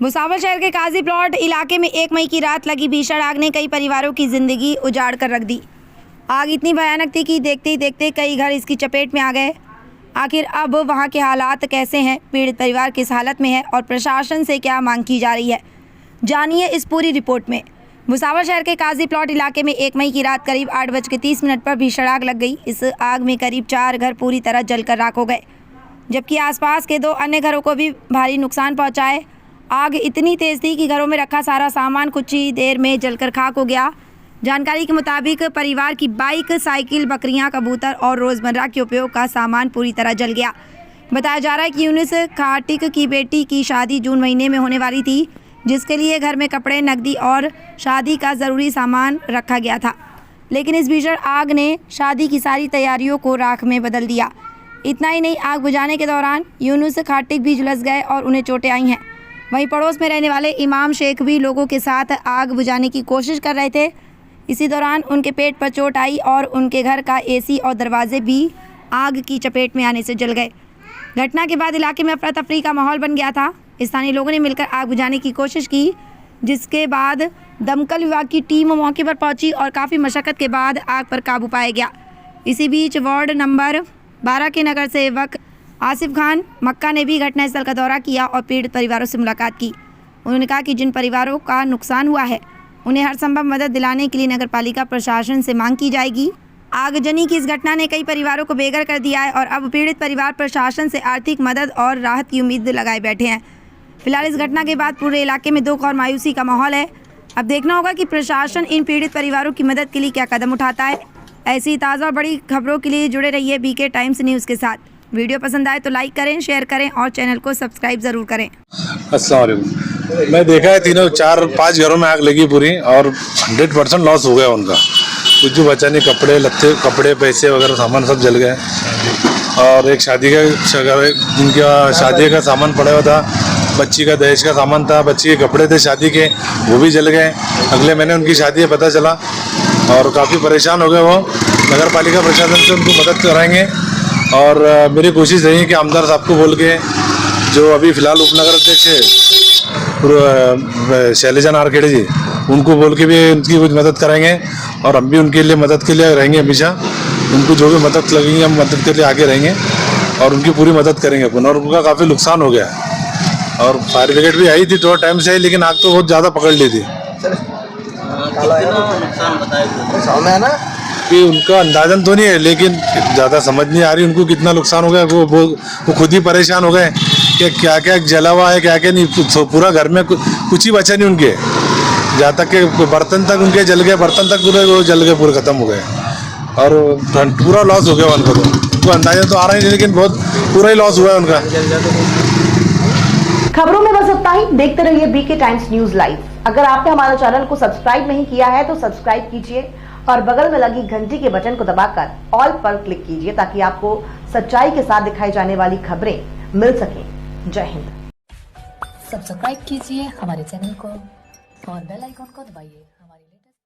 भुसावल शहर के काजी प्लॉट इलाके में 1 मई की रात लगी भीषण आग ने कई परिवारों की जिंदगी उजाड़ कर रख दी। आग इतनी भयानक थी कि देखते ही देखते कई घर इसकी चपेट में आ गए। आखिर अब वहां के हालात कैसे हैं, पीड़ित परिवार किस हालत में है और प्रशासन से क्या मांग की जा रही है, जानिए इस पूरी रिपोर्ट में। भुसावल शहर के काजी प्लॉट इलाके में 1 मई की रात करीब 8:30 पर भीषण आग लग गई। इस आग में करीब 4 घर पूरी तरह जलकर राख हो गए, जबकि आसपास के 2 अन्य घरों को भी भारी नुकसान पहुंचा है। आग इतनी तेज़ थी कि घरों में रखा सारा सामान कुछ ही देर में जलकर खाक हो गया। जानकारी के मुताबिक परिवार की बाइक, साइकिल, बकरियां, कबूतर और रोज़मर्रा के उपयोग का सामान पूरी तरह जल गया। बताया जा रहा है कि यूनुस खाटिक की बेटी की शादी जून महीने में होने वाली थी, जिसके लिए घर में कपड़े, नकदी और शादी का ज़रूरी सामान रखा गया था। लेकिन इस भीषण आग ने शादी की सारी तैयारियों को राख में बदल दिया। इतना ही नहीं, आग बुझाने के दौरान यूनुस खाटिक भी झुलस गए और उन्हें चोटें आई हैं। वहीं पड़ोस में रहने वाले इमाम शेख भी लोगों के साथ आग बुझाने की कोशिश कर रहे थे। इसी दौरान उनके पेट पर चोट आई और उनके घर का एसी और दरवाजे भी आग की चपेट में आने से जल गए। घटना के बाद इलाके में अफरा तफरी का माहौल बन गया था। स्थानीय लोगों ने मिलकर आग बुझाने की कोशिश की, जिसके बाद दमकल विभाग की टीम मौके पर पहुंची और काफ़ी मशक्क़त के बाद आग पर काबू पाया गया। इसी बीच वार्ड नंबर 12 के नगर सेवक आसिफ खान मक्का ने भी घटनास्थल का दौरा किया और पीड़ित परिवारों से मुलाकात की। उन्होंने कहा कि जिन परिवारों का नुकसान हुआ है उन्हें हर संभव मदद दिलाने के लिए नगरपालिका प्रशासन से मांग की जाएगी। आगजनी की इस घटना ने कई परिवारों को बेघर कर दिया है और अब पीड़ित परिवार प्रशासन से आर्थिक मदद और राहत की उम्मीद लगाए बैठे हैं। फिलहाल इस घटना के बाद पूरे इलाके में दुख और मायूसी का माहौल है। अब देखना होगा कि प्रशासन इन पीड़ित परिवारों की मदद के लिए क्या कदम उठाता है। ऐसी ताज़ा और बड़ी खबरों के लिए जुड़े रहिए बीके टाइम्स न्यूज़ के साथ। वीडियो पसंद आए तो लाइक करें, शेयर करें और चैनल को सब्सक्राइब ज़रूर करें। अस्सलाम वालेकुम। मैं देखा है 4-5 घरों में आग लगी पूरी और 100% लॉस हो गया उनका। कुछ जो बचा नहीं, कपड़े लत्ते, कपड़े, पैसे वगैरह सामान सब जल गए। और एक शादी का जिनका शादी का सामान पड़ा हुआ था, बच्ची का दहेज का सामान था, बच्ची के कपड़े थे शादी के, वो भी जल गए। अगले महीने उनकी शादी है पता चला और काफ़ी परेशान हो गए वो। नगर पालिका प्रशासन से उनको मदद कराएंगे और मेरी कोशिश रही है कि आमदार साहब को बोल के, जो अभी फ़िलहाल उपनगर अध्यक्ष है शैलेजा नारखेड़े जी, उनको बोल के भी उनकी कुछ मदद कराएंगे और हम भी उनके लिए मदद के लिए रहेंगे हमेशा। उनको जो भी मदद लगेंगे हम मदद के लिए आगे रहेंगे और उनकी पूरी मदद करेंगे अपन। और उनका काफ़ी नुकसान हो गया है और फायर ब्रिगेड भी आई थी, थोड़ा टाइम से आई, लेकिन आग तो बहुत ज़्यादा पकड़ ली थी। नुकसान बताए कि उनका अंदाजन तो नहीं है, लेकिन ज़्यादा समझ नहीं आ रही उनको कितना नुकसान हो गया। वो खुद ही परेशान हो गए कि क्या क्या जला हुआ है, क्या क्या नहीं। पूरा घर में कुछ ही बचा नहीं उनके, जहाँ तक कि बर्तन तक उनके जल गए, बर्तन तक पूरे वो जल गए, पूरे ख़त्म हो गए और पूरा लॉस हो गया उनको। तो अंदाजा तो आ रहा ही नहीं, लेकिन बहुत पूरा ही लॉस हुआ है उनका। खबरों में बस इतना ही। देखते रहिए बीके टाइम्स न्यूज़ लाइव। अगर आपने हमारे चैनल को सब्सक्राइब नहीं किया है तो सब्सक्राइब कीजिए और बगल में लगी घंटी के बटन को दबाकर ऑल पर क्लिक कीजिए, ताकि आपको सच्चाई के साथ दिखाई जाने वाली खबरें मिल सकें। जय हिंद। सब्सक्राइब कीजिए हमारे चैनल को और बेल आइकॉन को दबाइए।